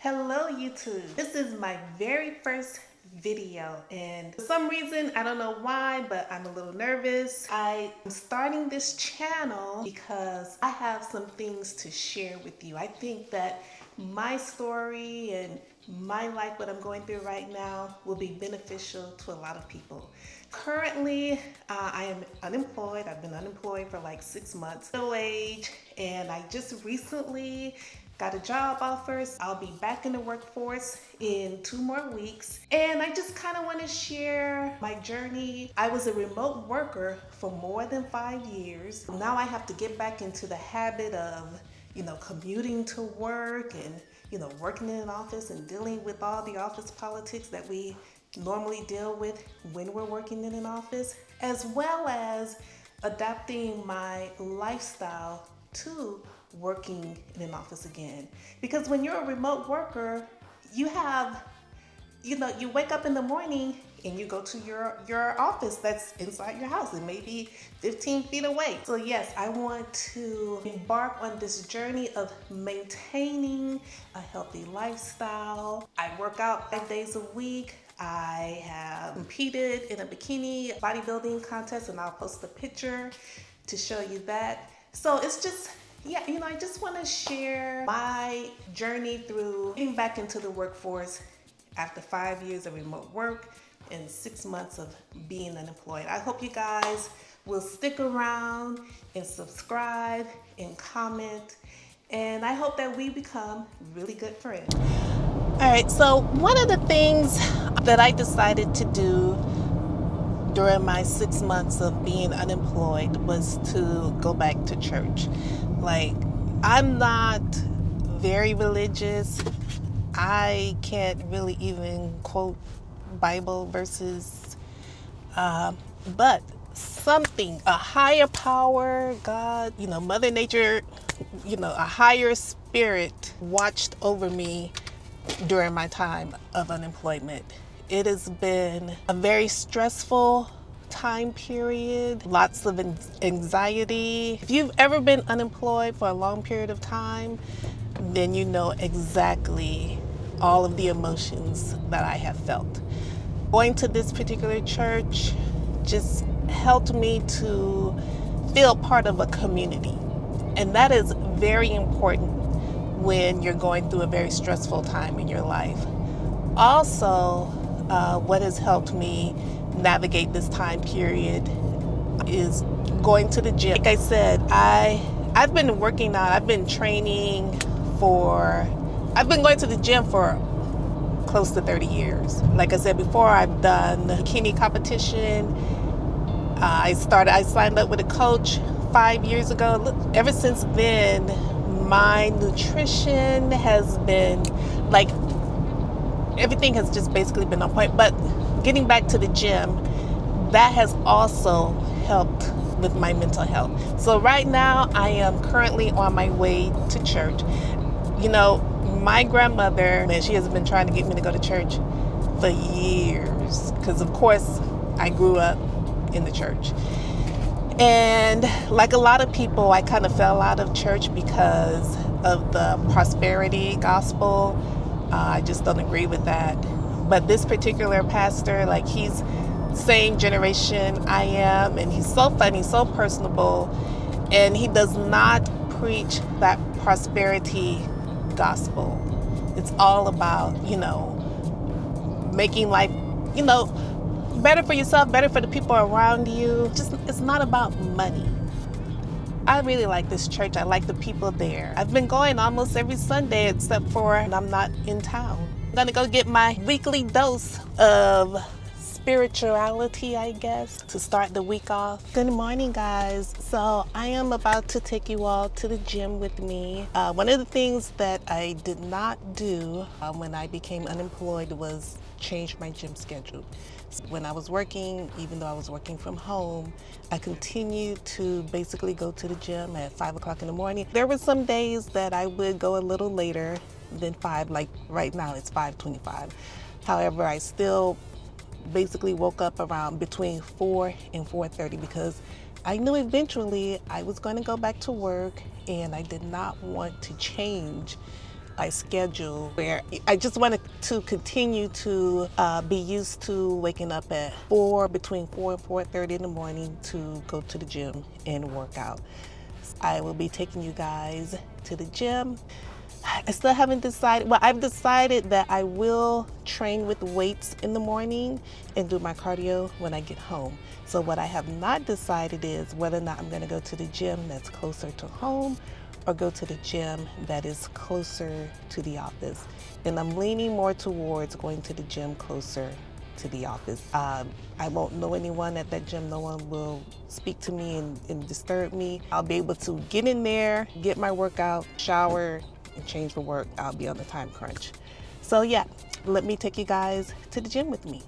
Hello YouTube. This is my very first video and for some reason, I don't know why, but I'm a little nervous. I am starting this channel because I have some things to share with you. I think that my story and my life, what I'm going through right now, will be beneficial to a lot of people. Currently, I am unemployed. I've been unemployed for like 6 months, middle age, and I just recently got a job offers. I'll be back in the workforce in 2 more weeks. And I just kind of want to share my journey. I was a remote worker for more than 5 years. Now I have to get back into the habit of, commuting to work and, working in an office and dealing with all the office politics that we normally deal with when we're working in an office, as well as adapting my lifestyle to working in an office again. Because when you're a remote worker, you have, you wake up in the morning and you go to your office that's inside your house. It may be 15 feet away. So yes, I want to embark on this journey of maintaining a healthy lifestyle. I work out 5 days a week. I have competed in a bikini bodybuilding contest and I'll post a picture to show you that. So it's just, I just want to share my journey through getting back into the workforce after 5 years of remote work and 6 months of being unemployed. I hope you guys will stick around and subscribe and comment, and I hope that we become really good friends. All right, so one of the things that I decided to do during my 6 months of being unemployed was to go back to church. Like, I'm not very religious. I can't really even quote Bible verses, but something, a higher power, God, Mother Nature, a higher spirit watched over me during my time of unemployment. It has been a very stressful time period, lots of anxiety. If you've ever been unemployed for a long period of time, then you know exactly all of the emotions that I have felt. Going to this particular church just helped me to feel part of a community. And that is very important when you're going through a very stressful time in your life. Also, what has helped me navigate this time period is going to the gym. Like I said, I've been working out, I've been training I've been going to the gym for close to 30 years. Like I said before, I've done bikini competition. I signed up with a coach 5 years ago. Look, ever since then, my nutrition has been like, everything has just basically been on point. But getting back to the gym, that has also helped with my mental health. So right now, I am currently on my way to church. My grandmother, man, she has been trying to get me to go to church for years. Because, of course, I grew up in the church. And like a lot of people, I kind of fell out of church because of the prosperity gospel. I just don't agree with that. But this particular pastor, like, he's same generation I am, and he's so funny, so personable, and he does not preach that prosperity gospel. It's all about, making life, better for yourself, better for the people around you. Just, it's not about money. I really like this church. I like the people there. I've been going almost every Sunday except for when I'm not in town. I'm gonna go get my weekly dose of spirituality, I guess, to start the week off. Good morning, guys. So I am about to take you all to the gym with me. One of the things that I did not do when I became unemployed was change my gym schedule. When I was working, even though I was working from home, I continued to basically go to the gym at 5 o'clock in the morning. There were some days that I would go a little later than 5, like right now it's 5:25. However, I still basically woke up around between 4 and 4:30 because I knew eventually I was going to go back to work and I did not want to change my schedule where I just wanted to continue to be used to waking up at between 4 and 4:30 in the morning to go to the gym and work out. I will be taking you guys to the gym. I still haven't decided. Well, I've decided that I will train with weights in the morning and do my cardio when I get home. So what I have not decided is whether or not I'm going to go to the gym that's closer to home or go to the gym that is closer to the office. And I'm leaning more towards going to the gym closer to the office. I won't know anyone at that gym. No one will speak to me and disturb me. I'll be able to get in there, get my workout, shower, and change for work. I'll be on the time crunch. So yeah, let me take you guys to the gym with me.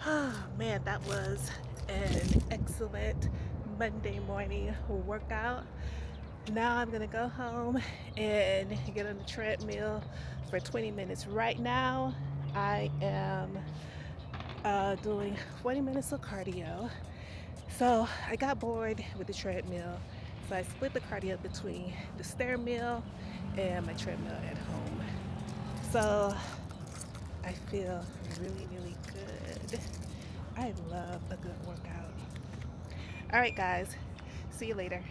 Oh man, that was an excellent Monday morning workout. Now I'm gonna go home and get on the treadmill for 20 minutes. Right now, I am doing 40 minutes of cardio. So I got bored with the treadmill, so I split the cardio between the stair mill and my treadmill at home. So I feel really, really good. I love a good workout. All right, guys, see you later.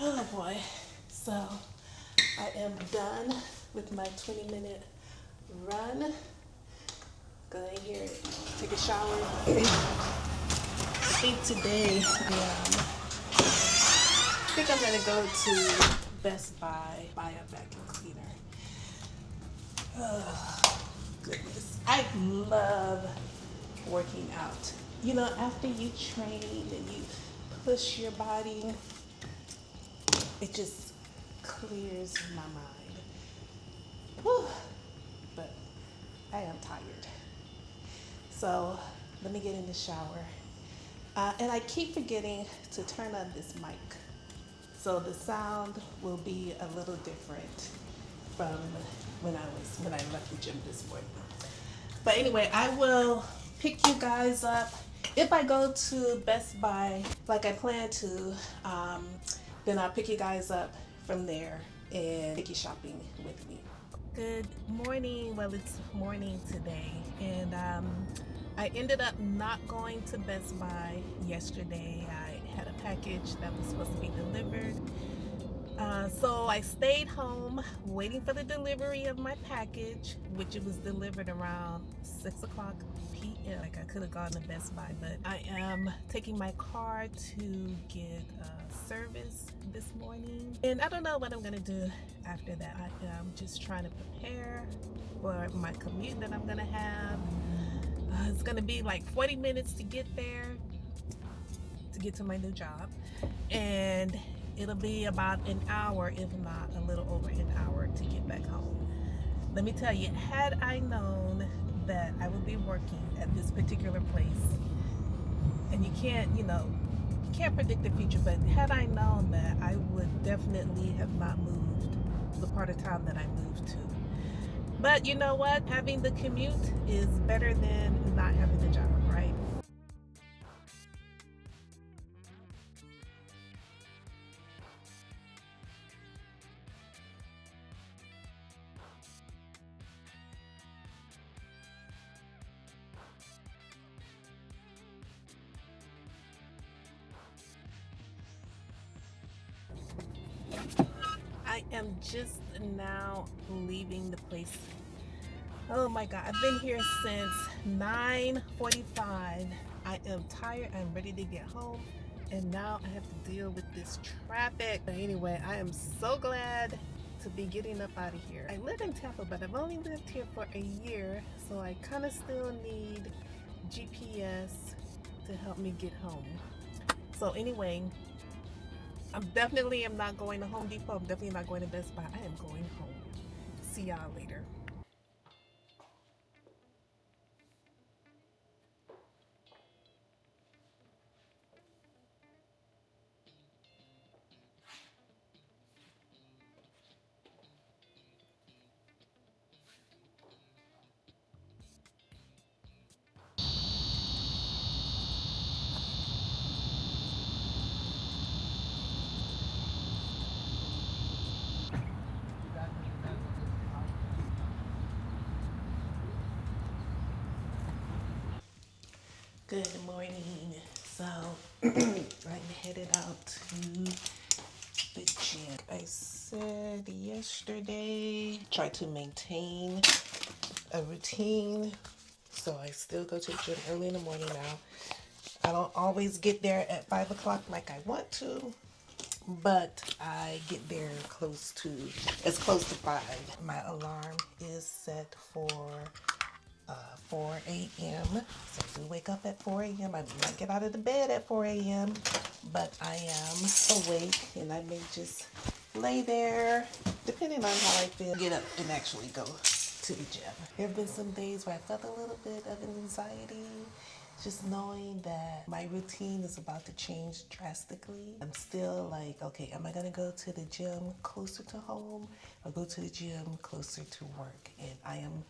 Oh boy, so I am done with my 20-minute run. Go in here, take a shower. I think today I think I'm gonna go to Best Buy, buy a vacuum cleaner. Oh, goodness. I love working out. You know, after you train and you push your body, it just clears my mind. Whew. But I am tired. So let me get in the shower. And I keep forgetting to turn on this mic. So the sound will be a little different from when I left the gym this morning. But anyway, I will pick you guys up. If I go to Best Buy like I plan to, then I'll pick you guys up from there and take you shopping with me. Good morning. Well, it's morning today, and I ended up not going to Best Buy yesterday. I had a package that was supposed to be delivered. So I stayed home waiting for the delivery of my package, which it was delivered around 6 o'clock p.m. Like I could have gone to Best Buy, but I am taking my car to get service this morning. And I don't know what I'm going to do after that. I am just trying to prepare for my commute that I'm going to have. It's going to be like 40 minutes to get there, to get to my new job. And it'll be about an hour, if not a little over an hour, to get back home. Let me tell you, had I known that I would be working at this particular place, and you can't predict the future, but had I known that, I would definitely have not moved the part of town that I moved to. But you know what? Having the commute is better than not having the job, right? I am just now leaving the place. Oh my God, I've been here since 9:45. I am tired, I'm ready to get home, and now I have to deal with this traffic. But anyway, I am so glad to be getting up out of here. I live in Tampa, but I've only lived here for a year, so I kind of still need GPS to help me get home. So anyway, I'm definitely am not going to Home Depot. I'm definitely not going to Best Buy. I am going home. See y'all later. Good morning. So I'm headed out to the gym. I said yesterday, try to maintain a routine. So I still go to the gym early in the morning now. I don't always get there at 5 o'clock like I want to, but I get there as close to 5. My alarm is set for 4 a.m. So I do wake up at 4 a.m. I do not get out of the bed at 4 a.m., but I am awake, and I may just lay there, depending on how I feel, get up and actually go to the gym. There have been some days where I felt a little bit of anxiety, just knowing that my routine is about to change drastically. I'm still like, okay, am I gonna go to the gym closer to home or go to the gym closer to work? And I am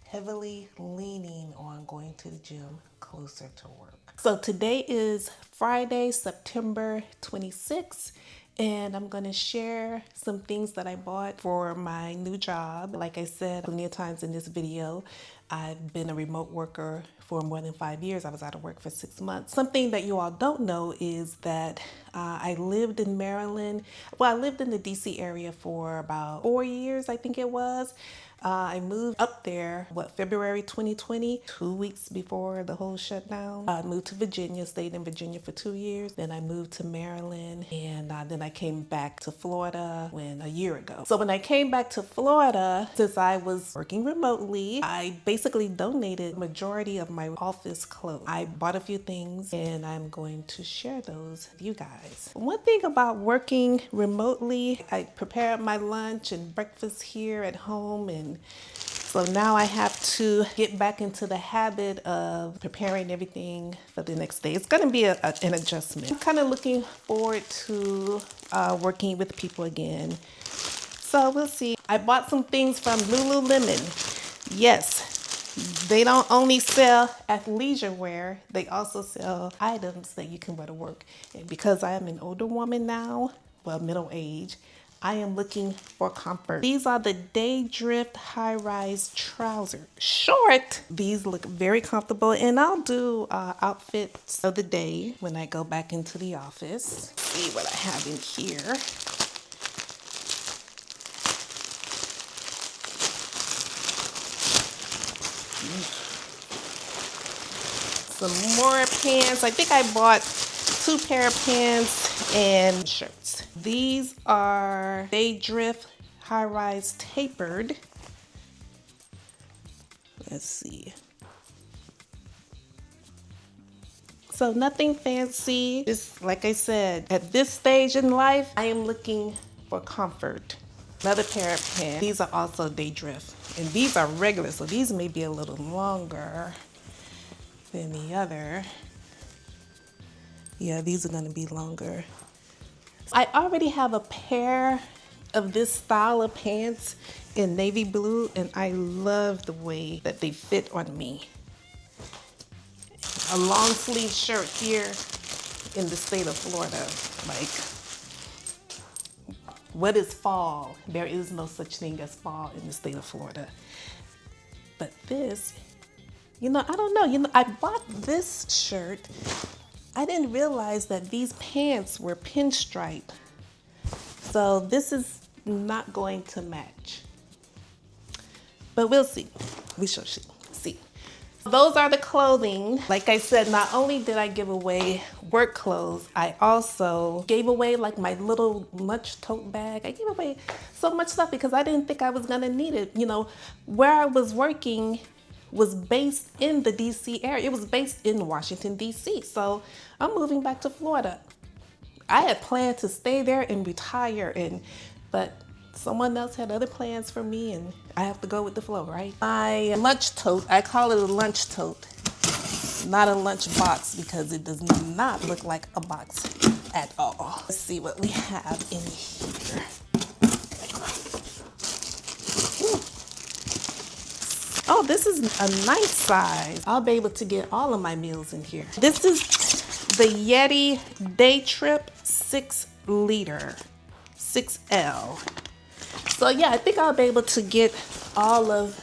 heavily leaning on going to the gym closer to work. So today is Friday, September 26th. And I'm gonna share some things that I bought for my new job. Like I said plenty of times in this video, I've been a remote worker for more than 5 years. I was out of work for 6 months. Something that you all don't know is that I lived in Maryland. Well, I lived in the DC area for about 4 years, I think it was. I moved up there, February 2020, 2 weeks before the whole shutdown. I moved to Virginia, stayed in Virginia for 2 years. Then I moved to Maryland, and then I came back to Florida a year ago. So when I came back to Florida, since I was working remotely, I basically donated the majority of my office clothes. I bought a few things, and I'm going to share those with you guys. One thing about working remotely, I prepared my lunch and breakfast here at home, and so now I have to get back into the habit of preparing everything for the next day. It's going to be an adjustment. I'm kind of looking forward to working with people again. So we'll see. I bought some things from Lululemon. Yes, they don't only sell athleisure wear, they also sell items that you can wear to work. And because I am an older woman now, middle age, I am looking for comfort. These are the Daydrift high-rise trousers. Short. These look very comfortable, and I'll do outfits of the day when I go back into the office. See what I have in here. Some more pants. I think I bought 2 pair of pants and shirts. These are Daydrift high-rise tapered. Let's see. So nothing fancy. Just like I said, at this stage in life, I am looking for comfort. Another pair of pants. These are also Daydrift, and these are regular, so these may be a little longer than the other. Yeah, these are gonna be longer. I already have a pair of this style of pants in navy blue, and I love the way that they fit on me. A long sleeve shirt here in the state of Florida. Like, what is fall? There is no such thing as fall in the state of Florida. But this, I don't know. I bought this shirt. I didn't realize that these pants were pinstripe. So this is not going to match. But we'll see. We shall see. Those are the clothing. Like I said, not only did I give away work clothes, I also gave away like my little lunch tote bag. I gave away so much stuff because I didn't think I was gonna need it. Where I was working was based in the DC area. It was based in Washington, DC. So I'm moving back to Florida. I had planned to stay there and retire, but someone else had other plans for me, and I have to go with the flow, right? My lunch tote, I call it a lunch tote, not a lunch box, because it does not look like a box at all. Let's see what we have in here. Ooh. Oh, this is a nice size. I'll be able to get all of my meals in here. This is the Yeti Day Trip 6 liter, 6L. So yeah, I think I'll be able to get all of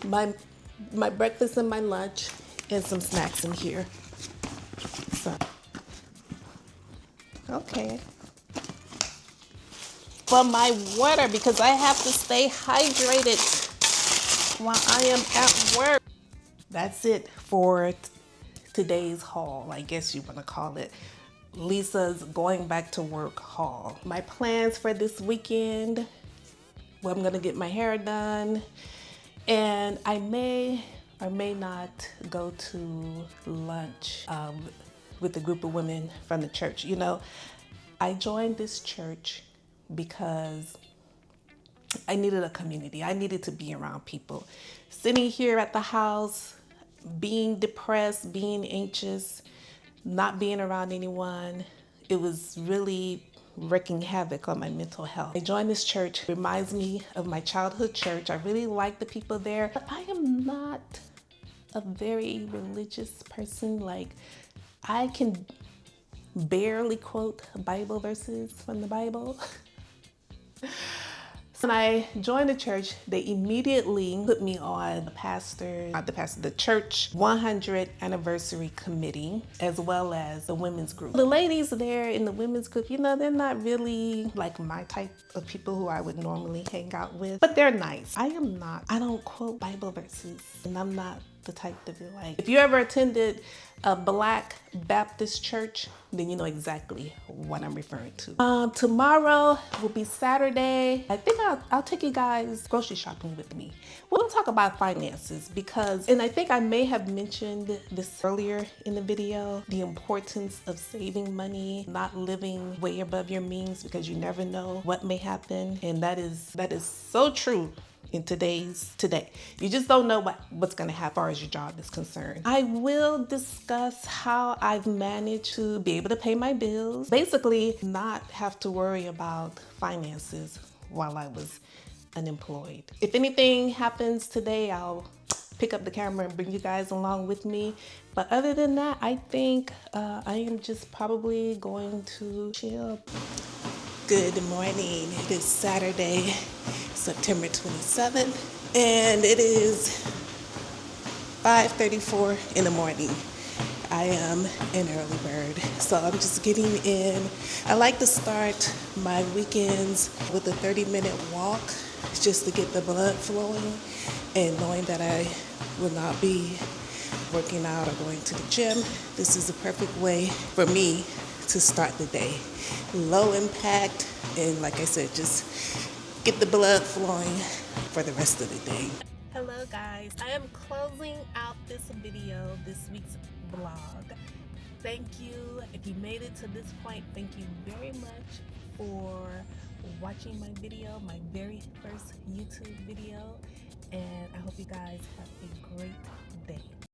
my breakfast and my lunch and some snacks in here. So, okay. For my water, because I have to stay hydrated while I am at work. That's it for today's haul, I guess you want to call it. Lisa's going back to work haul. My plans for this weekend, I'm gonna get my hair done, and I may or may not go to lunch with a group of women from the church. I joined this church because I needed a community. I needed to be around people. Sitting here at the house, being depressed, being anxious, not being around anyone, it was really wreaking havoc on my mental health. I joined this church. It reminds me of my childhood church. I really like the people there, but I am not a very religious person. Like, I can barely quote Bible verses from the Bible. When I joined the church, they immediately put me on the church 100 anniversary committee, as well as the women's group. The ladies there in the women's group, you know, they're not really like my type of people who I would normally hang out with, but they're nice. I don't quote Bible verses, and I'm not the type to be like, if you ever attended a Black Baptist church, then you know exactly what I'm referring to. Tomorrow will be Saturday. I think I'll take you guys grocery shopping with me. We'll talk about finances and I think I may have mentioned this earlier in the video, the importance of saving money, not living way above your means, because you never know what may happen. And that is so true in today. You just don't know what's going to happen as far as your job is concerned. I will discuss how I've managed to be able to pay my bills, basically not have to worry about finances while I was unemployed. If anything happens today, I'll pick up the camera and bring you guys along with me. But other than that, I think I am just probably going to chill. Good morning. It is Saturday, September 27th, and it is 5:34 in the morning. I am an early bird, so I'm just getting in. I like to start my weekends with a 30-minute walk just to get the blood flowing, and knowing that I will not be working out or going to the gym, this is the perfect way for me to start the day. Low impact, and like I said, just get the blood flowing for the rest of the day. Hello guys, I am closing out this video, this week's vlog. Thank you. If you made it to this point, thank you very much for watching my video, my very first YouTube video, and I hope you guys have a great day.